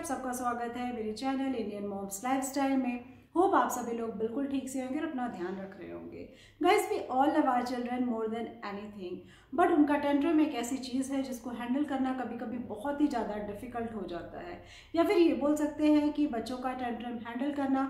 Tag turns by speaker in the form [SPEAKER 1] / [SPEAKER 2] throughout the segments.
[SPEAKER 1] आप सबका स्वागत है मेरे चैनल इंडियन मॉम्स लाइफस्टाइल में। होप आप सभी लोग बिल्कुल ठीक से होंगे और अपना ध्यान रख रहे होंगे। Guys, we all love our children more than anything, but उनका टेंट्रम एक ऐसी चीज़ है जिसको हैंडल करना कभी कभी बहुत ही ज़्यादा डिफिकल्ट हो जाता है, या फिर ये बोल सकते हैं कि बच्चों का टेंट्रम हैंडल करना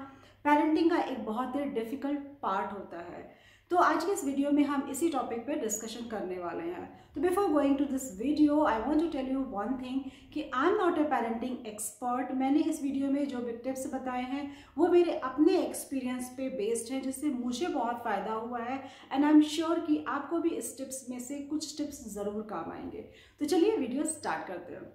[SPEAKER 1] पेरेंटिंग का एक बहुत ही डिफिकल्ट पार्ट होता है। तो आज के इस वीडियो में हम इसी टॉपिक पे डिस्कशन करने वाले हैं। तो before going to this video I want to tell you one thing कि I am not a parenting expert. मैंने इस वीडियो में जो भी टिप्स बताए हैं वो मेरे अपने एक्सपीरियंस पे बेस्ड है, जिससे मुझे बहुत फ़ायदा हुआ है एंड आई एम श्योर कि आपको भी इस टिप्स में से कुछ टिप्स ज़रूर काम आएंगे। तो चलिए वीडियो स्टार्ट करते हैं।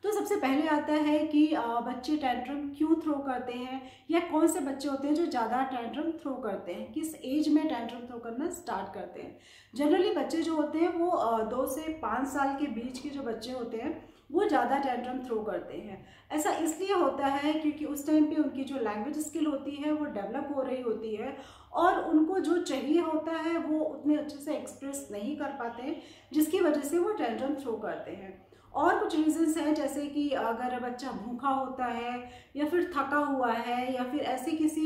[SPEAKER 1] तो सबसे पहले आता है कि बच्चे टेंट्रम क्यों थ्रो करते हैं, या कौन से बच्चे होते हैं जो ज़्यादा टेंट्रम थ्रो करते हैं, किस एज में टेंट्रम थ्रो करना स्टार्ट करते हैं। जनरली बच्चे जो होते हैं वो 2 से 5 साल के बीच के जो बच्चे होते हैं वो ज़्यादा टेंट्रम थ्रो करते हैं। ऐसा इसलिए होता है क्योंकि उस टाइम पे उनकी जो लैंग्वेज स्किल होती है वो डेवलप हो रही होती है और उनको जो चाहिए होता है वो उतने अच्छे से एक्सप्रेस नहीं कर पाते, जिसकी वजह से वो टेंट्रम थ्रो करते हैं। और कुछ रीजंस हैं, जैसे कि अगर बच्चा भूखा होता है या फिर थका हुआ है या फिर ऐसे किसी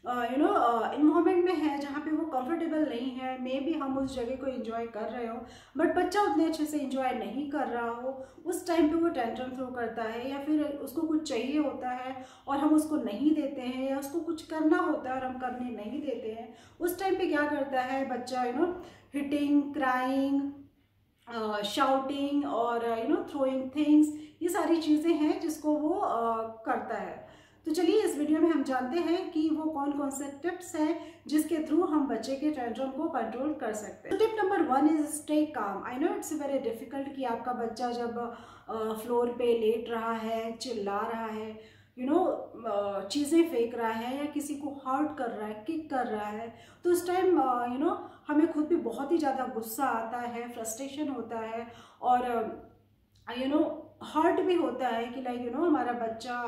[SPEAKER 1] इन्वायरमेंट में है जहाँ पे वो कंफर्टेबल नहीं है, मे बी हम उस जगह को एंजॉय कर रहे हो बट बच्चा उतने अच्छे से एंजॉय नहीं कर रहा हो, उस टाइम पे वो टेंट्रम थ्रो करता है। या फिर उसको कुछ चाहिए होता है और हम उसको नहीं देते हैं, या उसको कुछ करना होता है और हम करने नहीं देते हैं, उस टाइम पे क्या करता है बच्चा हिटिंग, क्राइंग, शाउटिंग और थ्रोइंग थिंग्स, ये सारी चीज़ें हैं जिसको वो करता है। तो चलिए इस वीडियो में हम जानते हैं कि वो कौन कौन से टिप्स हैं जिसके थ्रू हम बच्चे के टेंट्रम को कंट्रोल कर सकते हैं। तो tip number 1 is stay calm. I know it's very difficult कि आपका बच्चा जब फ्लोर पे लेट रहा है, चिल्ला रहा है, चीज़ें फेंक रहा है या किसी को हर्ट कर रहा है, किक कर रहा है, तो उस टाइम हमें खुद भी बहुत ही ज़्यादा गुस्सा आता है, फ्रस्ट्रेशन होता है और हर्ट भी होता है कि हमारा बच्चा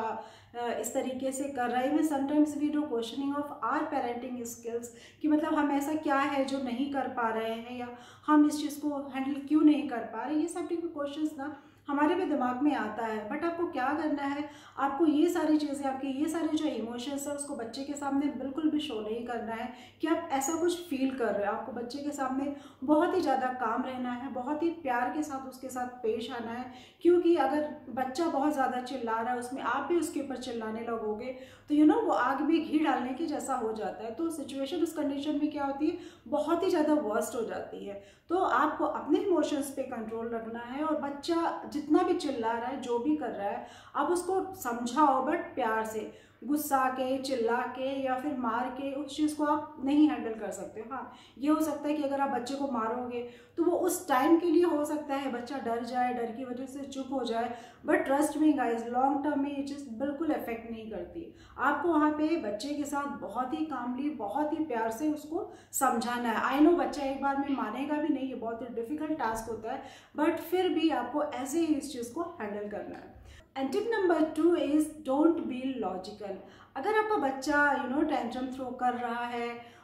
[SPEAKER 1] इस तरीके से कर रहा है। Even sometimes we do questioning of our parenting skills कि मतलब हम ऐसा क्या है जो नहीं कर पा रहे हैं, या हम इस चीज़ को हैंडल क्यों नहीं कर पा रहे। ये सब क्वेश्चंस ना हमारे भी दिमाग में आता है, बट आपको क्या करना है, आपको ये सारी चीज़ें, आपके ये सारे जो इमोशंस है उसको बच्चे के सामने बिल्कुल भी शो नहीं करना है कि आप ऐसा कुछ फील कर रहे हो। आपको बच्चे के सामने बहुत ही ज़्यादा काम रहना है, बहुत ही प्यार के साथ उसके साथ पेश आना है, क्योंकि अगर बच्चा बहुत ज़्यादा चिल्ला रहा है उसमें आप भी उसके ऊपर चिल्लाने लगोगे तो वो आग में घी डालने के जैसा हो जाता है। तो सिचुएशन उस कंडीशन में क्या होती है, बहुत ही ज़्यादा वर्स्ट हो जाती है। तो आपको अपने इमोशंस पे कंट्रोल रखना है और बच्चा जितना भी चिल्ला रहा है, जो भी कर रहा है, आप उसको समझाओ बट प्यार से। गुस्सा के, चिल्ला के या फिर मार के उस चीज़ को आप नहीं हैंडल कर सकते। हाँ, ये हो सकता है कि अगर आप बच्चे को मारोगे तो वो उस टाइम के लिए हो सकता है बच्चा डर जाए, डर की वजह से चुप हो जाए, but trust me guys, long term में ये चीज़ बिल्कुल इफेक्ट नहीं करती। आपको वहाँ पे बच्चे के साथ बहुत ही कामली, बहुत ही प्यार से उसको समझाना है। आई नो बच्चा एक बार में मानेगा भी नहीं, ये बहुत ही डिफिकल्ट टास्क होता है, बट फिर भी आपको ऐसे ही इस चीज़ को हैंडल करना है। And tip number 2 is don't be logical. अगर आपका बच्चा टेंट्रम थ्रो कर रहा है,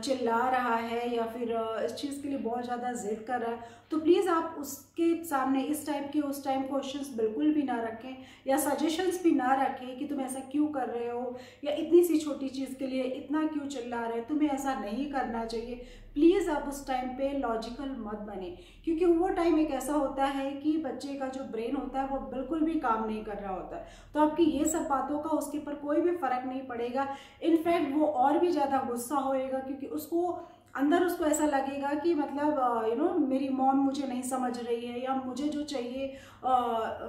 [SPEAKER 1] चिल्ला रहा है या फिर इस चीज़ के लिए बहुत ज़्यादा जिद कर रहा है, तो प्लीज़ आप उसके सामने इस टाइप के उस टाइम क्वेश्चंस बिल्कुल भी ना रखें या सजेशंस भी ना रखें कि तुम ऐसा क्यों कर रहे हो, या इतनी सी छोटी चीज़ के लिए इतना क्यों चिल्ला रहे हो, तुम्हें ऐसा नहीं करना चाहिए। प्लीज़ आप उस टाइम पे लॉजिकल मत बने, क्योंकि वो टाइम एक ऐसा होता है कि बच्चे का जो ब्रेन होता है वो बिल्कुल भी काम नहीं कर रहा होता है। तो आपकी ये सब बातों का उसके ऊपर कोई भी फर्क नहीं पड़ेगा। इनफैक्ट वो और भी ज़्यादा गुस्सा होएगा, क्योंकि उसको ऐसा लगेगा कि मतलब मेरी मॉम मुझे नहीं समझ रही है, या मुझे जो चाहिए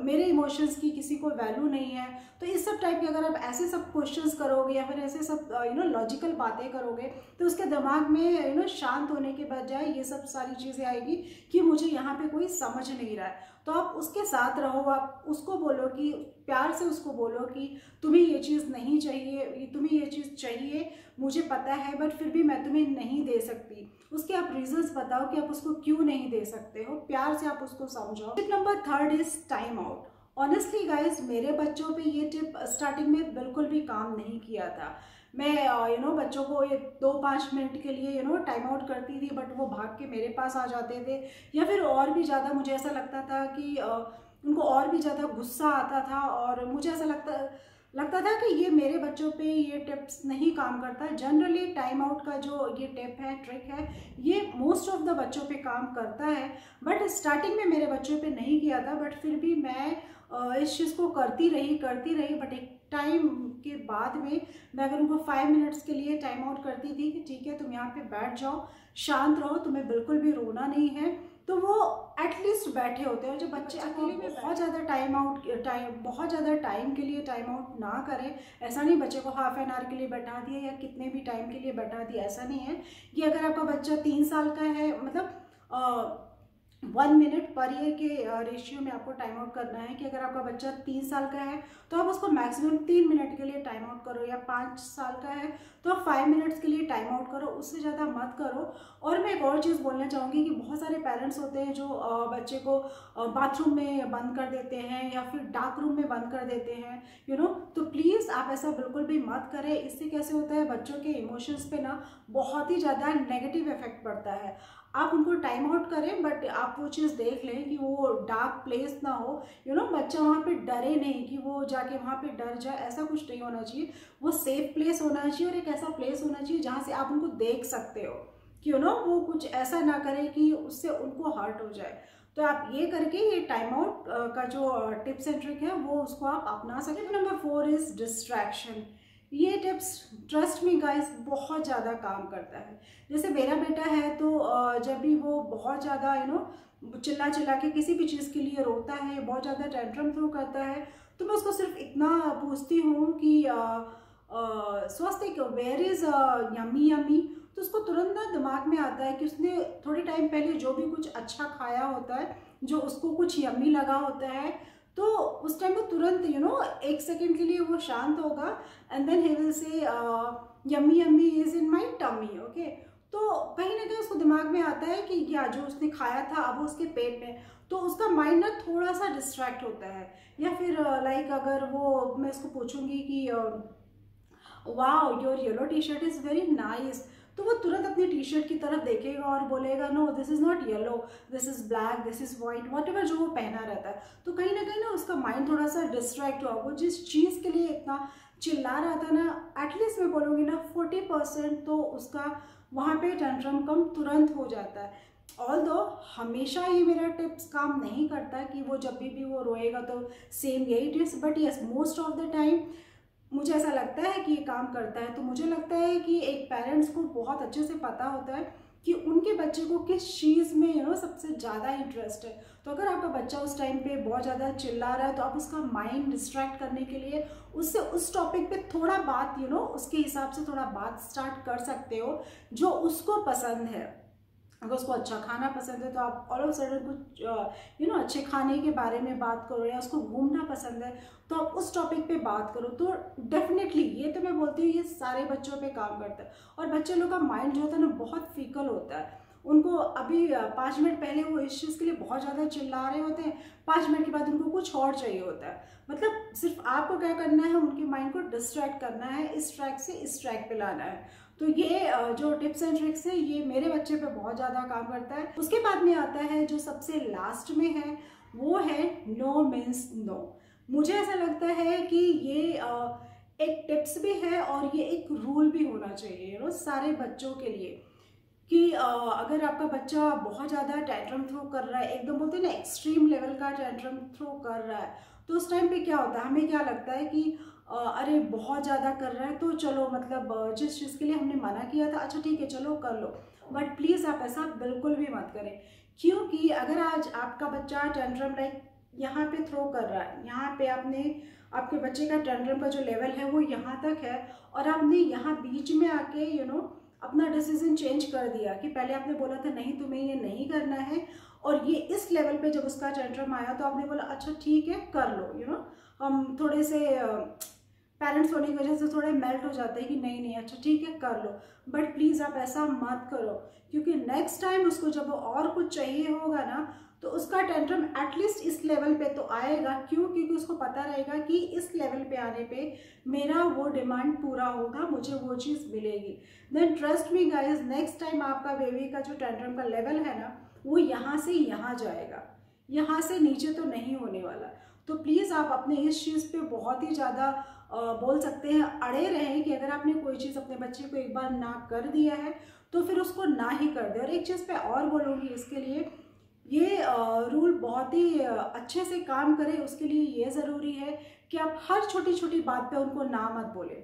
[SPEAKER 1] मेरे इमोशंस की किसी को वैल्यू नहीं है। तो इस सब टाइप के अगर आप ऐसे सब क्वेश्चंस करोगे या फिर ऐसे सब लॉजिकल बातें करोगे, तो उसके दिमाग में शांत होने के बजाय ये सब सारी चीज़ें आएगी कि मुझे यहाँ पे कोई समझ नहीं रहा है। तो आप उसके साथ रहो, आप उसको बोलो कि प्यार से उसको बोलो कि तुम्हें ये चीज़ नहीं चाहिए, तुम्हें ये चीज़ चाहिए, मुझे पता है बट फिर भी मैं तुम्हें नहीं दे सकती। उसके आप रीजंस बताओ कि आप उसको क्यों नहीं दे सकते हो, प्यार से आप उसको समझाओ। Tip number 3 is time out. Honestly guys, मेरे बच्चों पे ये टिप स्टार्टिंग में बिल्कुल भी काम नहीं किया था। मैं बच्चों को ये 2-5 मिनट के लिए टाइम आउट करती थी, बट वो भाग के मेरे पास आ जाते थे, या फिर और भी ज़्यादा मुझे ऐसा लगता था कि उनको और भी ज़्यादा गुस्सा आता था। और मुझे ऐसा लगता था कि ये मेरे बच्चों पे ये टिप्स नहीं काम करता है। जनरली टाइम आउट का जो ये टिप है, ट्रिक है, ये मोस्ट ऑफ द बच्चों पे काम करता है। बट स्टार्टिंग में मेरे बच्चों पे नहीं किया था, बट फिर भी मैं इस चीज़ को करती रही। बट एक टाइम के बाद में मैं अगर उनको 5 मिनट्स के लिए टाइम आउट करती थी कि ठीक है तुम यहाँ पे बैठ जाओ, शांत रहो, तुम्हें बिल्कुल भी रोना नहीं है, तो वो एटलीस्ट बैठे होते हैं। जो बच्चे अकेले में बहुत ज़्यादा टाइम के लिए टाइम आउट ना करें। ऐसा नहीं बच्चे को हाफ एन आवर के लिए बैठा दिया या कितने भी टाइम के लिए बैठा दिया, ऐसा नहीं है। कि अगर आपका बच्चा 3 साल का है, मतलब 1 मिनट पर ईयर के रेशियो में आपको टाइम आउट करना है। कि अगर आपका बच्चा 3 साल का है तो आप उसको मैक्सिमम 3 मिनट के लिए टाइम आउट करो, या 5 साल का है तो आप 5 मिनट्स के लिए टाइम आउट करो, उससे ज़्यादा मत करो। और मैं एक और चीज़ बोलना चाहूँगी कि बहुत सारे पेरेंट्स होते हैं जो बच्चे को बाथरूम में बंद कर देते हैं या फिर डार्क रूम में बंद कर देते हैं, तो प्लीज़ आप ऐसा बिल्कुल भी मत करें। इससे कैसे होता है, बच्चों के इमोशंस पे ना बहुत ही ज़्यादा नेगेटिव इफेक्ट पड़ता है। आप उनको टाइम आउट करें, बट आप वो चीज़ देख लें कि वो डार्क प्लेस ना हो, बच्चा वहाँ पे डरे नहीं कि वो जाके वहाँ पे डर जाए, ऐसा कुछ नहीं होना चाहिए। वो सेफ प्लेस होना चाहिए और एक ऐसा प्लेस होना चाहिए जहाँ से आप उनको देख सकते हो कि वो कुछ ऐसा ना करे कि उससे उनको हर्ट हो जाए। तो आप ये करके ये टाइम आउट का जो टिप्स एंड ट्रिक है वो उसको आप अपना सकते। Tip number 4 is distraction. ये टिप्स ट्रस्ट मी गाइस बहुत ज़्यादा काम करता है। जैसे मेरा बेटा है तो जब भी वो बहुत ज़्यादा चिल्ला के किसी भी चीज़ के लिए रोता है, बहुत ज़्यादा टेंट्रम थ्रो करता है, तो मैं उसको सिर्फ इतना पूछती हूँ कि स्वस्तिक वेयर इज़ यम्मी यम्मी। तो उसको तुरंत ना दिमाग में आता है कि उसने थोड़े टाइम पहले जो भी कुछ अच्छा खाया होता है, जो उसको कुछ यम्मी लगा होता है, तो उस टाइम वो तुरंत 1 सेकेंड के लिए वो शांत होगा and then he will say yummy yummy is in my tummy. Okay, तो कहीं ना कहीं उसको दिमाग में आता है कि क्या जो उसने खाया था अब उसके पेट में, तो उसका माइंड ना थोड़ा सा डिस्ट्रैक्ट होता है। या फिर लाइक अगर वो मैं उसको पूछूंगी कि wow your yellow T shirt is very nice, तो वो तुरंत अपनी टी शर्ट की तरफ देखेगा और बोलेगा no this is not yellow, this is black, this is white, whatever जो वो पहना रहता है। तो कहीं ना उसका माइंड थोड़ा सा डिस्ट्रैक्ट हुआ। वो जिस चीज़ के लिए इतना चिल्ला रहा था ना, एटलीस्ट मैं बोलूँगी ना 40% तो उसका वहाँ पे टेंट्रम कम तुरंत हो जाता है। ऑल्दो हमेशा ये मेरा टिप्स काम नहीं करता कि वो जब भी वो रोएगा तो सेम यही tips, but yes most of the time मुझे ऐसा लगता है कि ये काम करता है। तो मुझे लगता है कि एक पेरेंट्स को बहुत अच्छे से पता होता है कि उनके बच्चे को किस चीज़ में सबसे ज़्यादा इंटरेस्ट है। तो अगर आपका बच्चा उस टाइम पे बहुत ज़्यादा चिल्ला रहा है तो आप उसका माइंड डिस्ट्रैक्ट करने के लिए उससे उस टॉपिक पे थोड़ा बात उसके हिसाब से थोड़ा बात स्टार्ट कर सकते हो जो उसको पसंद है। अगर उसको अच्छा खाना पसंद है तो आप ऑल ऑफ सडन कुछ अच्छे खाने के बारे में बात करो, या उसको घूमना पसंद है तो आप उस टॉपिक पे बात करो। तो डेफिनेटली ये तो मैं बोलती हूँ ये सारे बच्चों पे काम करता है। और बच्चे लोग का माइंड जो होता है ना बहुत फीकल होता है। उनको अभी 5 मिनट पहले वो इस चीज़ के लिए बहुत ज़्यादा चिल्ला रहे होते हैं, 5 मिनट के बाद उनको कुछ और चाहिए होता है। मतलब सिर्फ आपको क्या करना है, उनके माइंड को डिस्ट्रैक्ट करना है, इस ट्रैक से इस ट्रैक पे लाना है। तो ये जो टिप्स एंड ट्रिक्स है ये मेरे बच्चे पे बहुत ज़्यादा काम करता है। उसके बाद में आता है जो सबसे लास्ट में है, वो है नो मीन्स नो। मुझे ऐसा लगता है कि ये एक टिप्स भी है और ये एक रूल भी होना चाहिए सारे बच्चों के लिए कि अगर आपका बच्चा बहुत ज़्यादा टेंट्रम थ्रो कर रहा है, एकदम बोलते हैं ना एक्सट्रीम लेवल का टेंट्रम थ्रो कर रहा है, तो उस टाइम पे क्या होता है, हमें क्या लगता है कि अरे बहुत ज़्यादा कर रहा है तो चलो मतलब जिस चीज़ के लिए हमने मना किया था अच्छा ठीक है चलो कर लो। बट प्लीज़ आप ऐसा बिल्कुल भी मत करें, क्योंकि अगर आज आपका बच्चा टेंट्रम लाइक यहाँ पे थ्रो कर रहा है, यहाँ पे आपके बच्चे का टेंट्रम का जो लेवल है वो यहाँ तक है और आपने यहाँ बीच में आके अपना डिसीजन चेंज कर दिया कि पहले आपने बोला था नहीं तुम्हें ये नहीं करना है, और ये इस लेवल पे जब उसका टेंट्रम आया तो आपने बोला अच्छा ठीक है कर लो। हम थोड़े से पेरेंट्स होने की वजह से थोड़े मेल्ट हो जाते हैं कि नहीं नहीं अच्छा ठीक है कर लो। बट प्लीज़ आप ऐसा मत करो, क्योंकि नेक्स्ट टाइम उसको जब और कुछ चाहिए होगा ना तो उसका टेंट्रम एटलीस्ट इस लेवल पे तो आएगा। क्यों? क्योंकि उसको पता रहेगा कि इस लेवल पे आने पे मेरा वो डिमांड पूरा होगा, मुझे वो चीज़ मिलेगी। Then trust me guys, next time आपका बेबी का जो टेंट्रम का लेवल है ना वो यहाँ से यहाँ जाएगा, यहाँ से नीचे तो नहीं होने वाला। तो प्लीज़ आप अपने इस चीज़ पे बहुत ही ज़्यादा बोल सकते हैं अड़े रहें कि अगर आपने कोई चीज़ अपने बच्चे को एक बार ना कर दिया है तो फिर उसको ना ही कर दे। और एक चीज़ पे और बोलूँगी इसके लिए, ये रूल बहुत ही अच्छे से काम करे उसके लिए ये ज़रूरी है कि आप हर छोटी छोटी बात पे उनको ना मत बोले,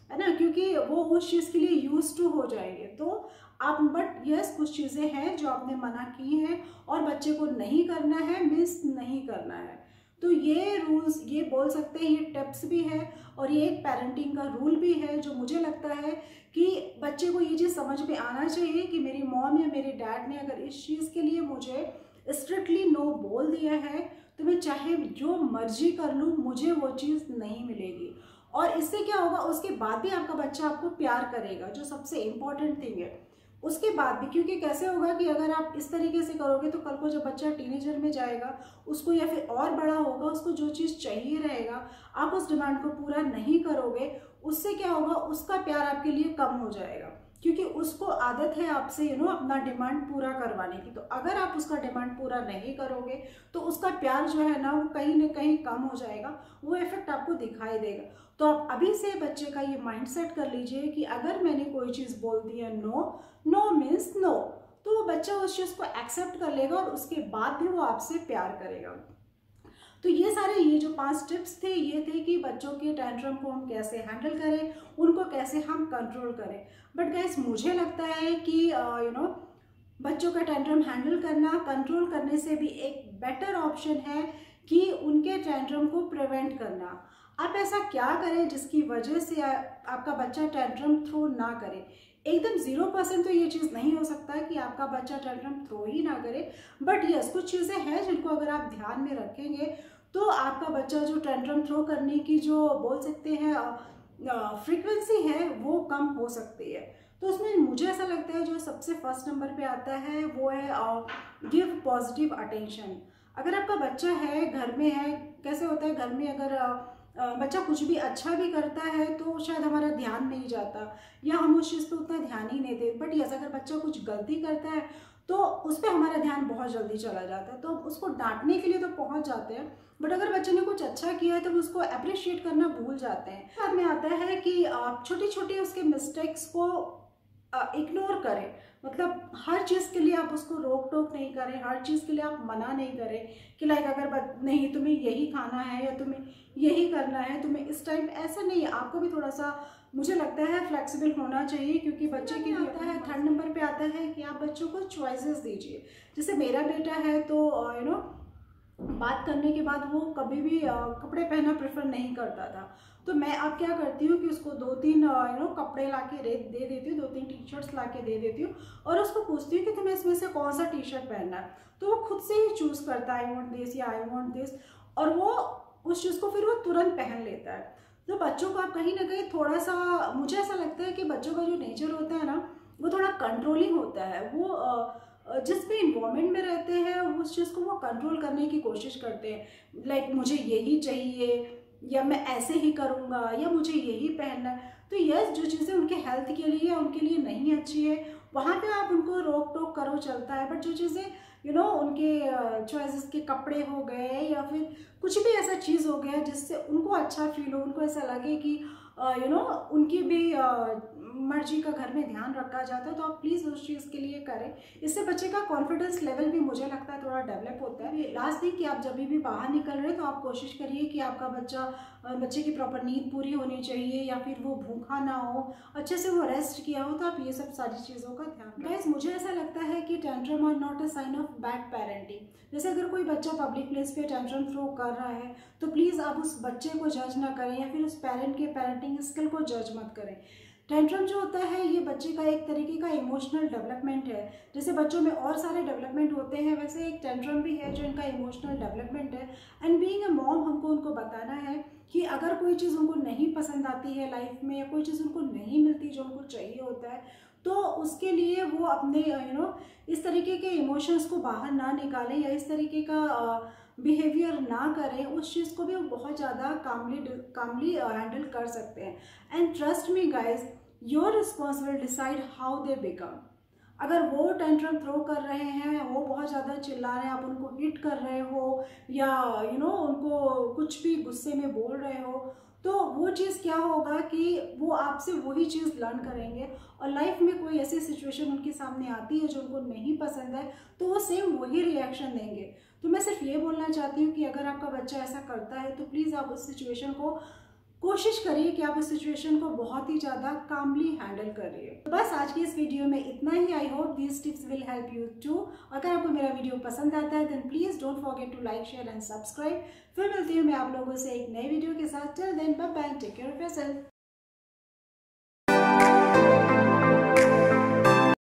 [SPEAKER 1] है ना, क्योंकि वो उस चीज़ के लिए यूज टू हो जाएंगे। तो आप बट यस कुछ चीज़ें हैं जो आपने मना की हैं और बच्चे को नहीं करना है, मिस नहीं करना है। तो ये रूल्स, ये बोल सकते हैं, ये टिप्स भी है और ये एक पेरेंटिंग का रूल भी है जो मुझे लगता है कि बच्चे को ये चीज़ समझ में आना चाहिए कि मेरी मॉम या मेरे डैड ने अगर इस चीज़ के लिए मुझे स्ट्रिक्टली नो बोल दिया है तो मैं चाहे जो मर्जी कर लूँ, मुझे वो चीज़ नहीं मिलेगी। और इससे क्या होगा, उसके बाद भी आपका बच्चा आपको प्यार करेगा, जो सबसे इम्पॉर्टेंट थिंग है। उसके बाद भी, क्योंकि कैसे होगा कि अगर आप इस तरीके से करोगे तो कल को जब बच्चा टीनेजर में जाएगा, उसको या फिर और बड़ा होगा, उसको जो चीज़ चाहिए रहेगा, आप उस डिमांड को पूरा नहीं करोगे, उससे क्या होगा, उसका प्यार आपके लिए कम हो जाएगा, क्योंकि उसको आदत है आपसे अपना डिमांड पूरा करवाने की। तो अगर आप उसका डिमांड पूरा नहीं करोगे तो उसका प्यार जो है ना, वो कहीं ना कहीं कम हो जाएगा, वो इफेक्ट आपको दिखाई देगा। तो आप अभी से बच्चे का ये माइंड सेट कर लीजिए कि अगर मैंने कोई चीज़ बोल दी है नो, नो मीन्स नो, तो वो बच्चा उस चीज़ को एक्सेप्ट कर लेगा और उसके बाद भी वो आपसे प्यार करेगा। तो ये सारे, ये जो 5 टिप्स थे, ये थे कि बच्चों के टेंट्रम को हम कैसे हैंडल करें, उनको कैसे हम कंट्रोल करें। बट गाइस, मुझे लगता है कि बच्चों का टेंट्रम हैंडल करना, कंट्रोल करने से भी एक बेटर ऑप्शन है कि उनके टेंट्रम को प्रिवेंट करना। आप ऐसा क्या करें जिसकी वजह से आपका बच्चा टेंट्रम थ्रो ना करे। एकदम 0% तो ये चीज़ नहीं हो सकता है कि आपका बच्चा टेंट्रम थ्रो ही ना करे, बट यस कुछ चीज़ें हैं जिनको अगर आप ध्यान में रखेंगे तो आपका बच्चा जो टेंट्रम थ्रो करने की जो बोल सकते हैं फ्रीक्वेंसी है वो कम हो सकती है। तो उसमें मुझे ऐसा लगता है जो सबसे फर्स्ट नंबर पे आता है वो है गिव पॉजिटिव अटेंशन। अगर आपका बच्चा है, घर में है, कैसे होता है घर में अगर बच्चा कुछ भी अच्छा भी करता है तो शायद हमारा ध्यान नहीं जाता या हम उस चीज़ पे उतना ध्यान ही नहीं देते, बट यस अगर बच्चा कुछ गलती करता है तो उस पर हमारा ध्यान बहुत जल्दी चला जाता है, तो उसको डांटने के लिए तो पहुंच जाते हैं, बट अगर बच्चे ने कुछ अच्छा किया है तो उसको अप्रिशिएट करना भूल जाते हैं। बाद में आता है कि आप छोटी छोटी उसके मिस्टेक्स को इग्नोर करें, मतलब हर चीज़ के लिए आप उसको रोक टोक नहीं करें, हर चीज़ के लिए आप मना नहीं करें कि लाइक अगर नहीं तुम्हें यही खाना है या तुम्हें यही करना है, तुम्हें इस टाइम, ऐसा नहीं है। आपको भी थोड़ा सा मुझे लगता है फ्लेक्सिबल होना चाहिए, क्योंकि बच्चे के लिए आता है। थर्ड नंबर पे आता है कि आप बच्चों को चॉइसेस दीजिए। जैसे मेरा बेटा है तो बात करने के बाद वो कभी भी कपड़े पहनना प्रेफर नहीं करता था, तो मैं अब क्या करती हूँ कि उसको 2-3 कपड़े ला के दे देती हूँ, 2-3 टी शर्ट्स ला के दे देती हूँ और उसको पूछती हूँ कि तुम्हें इसमें से कौन सा टी शर्ट पहनना है, तो वो खुद से ही चूज़ करता है आई वॉन्ट दिस या आई वॉन्ट दिस, और वो उस चीज़ को फिर वो तुरंत पहन लेता है। तो बच्चों को आप कहीं ना कहीं थोड़ा सा, मुझे ऐसा लगता है कि बच्चों का जो नेचर होता है ना वो थोड़ा कंट्रोलिंग होता है, वो जिस भी इन्वायरमेंट में रहते हैं उस चीज़ को वो कंट्रोल करने की कोशिश करते हैं, लाइक मुझे यही चाहिए या मैं ऐसे ही करूँगा या मुझे यही पहनना है। तो यस जो चीज़ें उनके हेल्थ के लिए या उनके लिए नहीं अच्छी है वहाँ पे आप उनको रोक टोक करो, चलता है, बट जो चीज़ें उनके चॉइसेस के कपड़े हो गए या फिर कुछ भी ऐसा चीज़ हो गया जिससे उनको अच्छा फील हो, उनको ऐसा लगे कि उनकी भी मर्जी का घर में ध्यान रखा जाता है, तो आप प्लीज़ उस चीज़ के लिए करें। इससे बच्चे का कॉन्फिडेंस लेवल भी मुझे लगता है थोड़ा डेवलप होता है। लास्ट थिंग कि आप जब भी बाहर निकल रहे हैं तो आप कोशिश करिए कि आपका बच्चे की प्रॉपर नींद पूरी होनी चाहिए या फिर वो भूखा ना हो, अच्छे से वो रेस्ट किया हो, तो आप ये सब सारी चीज़ों का ध्यान रखें। गाइस मुझे ऐसा लगता है कि tantrum are not a sign of bad parenting. जैसे अगर कोई बच्चा पब्लिक प्लेस पे टेंट्रम थ्रो कर रहा है तो प्लीज़ आप उस बच्चे को जज ना करें या फिर उस पेरेंट के पेरेंटिंग स्किल को जज मत करें। टेंट्रम जो होता है ये बच्चे का एक तरीके का इमोशनल डेवलपमेंट है। जैसे बच्चों में और सारे डेवलपमेंट होते हैं वैसे एक टेंट्रम भी है जो इनका इमोशनल डेवलपमेंट है। एंड बीइंग अ मॉम हमको उनको बताना है कि अगर कोई चीज़ उनको नहीं पसंद आती है लाइफ में या कोई चीज़ उनको नहीं मिलती जो उनको चाहिए होता है तो उसके लिए वो अपने इस तरीके के इमोशंस को बाहर ना निकालें या इस तरीके का बिहेवियर ना करें, उस चीज़ को भी वो बहुत ज़्यादा कामली हैंडल कर सकते हैं। And trust me guys, your response will decide how they become. अगर वो टेंट्रम थ्रो कर रहे हैं, वो बहुत ज़्यादा चिल्ला रहे हैं, आप उनको हिट कर रहे हो या उनको कुछ भी गुस्से में बोल रहे हो, तो वो चीज़ क्या होगा कि वो आपसे वही चीज़ लर्न करेंगे और लाइफ में कोई ऐसी सिचुएशन उनके सामने आती है जो उनको नहीं पसंद है तो वो सेम वही रिएक्शन देंगे। तो मैं सिर्फ ये बोलना चाहती हूँ कि अगर आपका बच्चा ऐसा करता है तो प्लीज़ आप उस सिचुएशन को कोशिश करिए कि आप इस सिचुएशन को बहुत ही ज़्यादा कामली हैंडल करिए। तो बस आज की इस वीडियो में इतना ही। I hope these tips will help you too. अगर आपको मेरा वीडियो पसंद आता है then please don't forget to like, share and subscribe. फिर मिलती हूँ मैं आप लोगों से एक नए वीडियो के साथ। Till then bye bye, take care of yourself.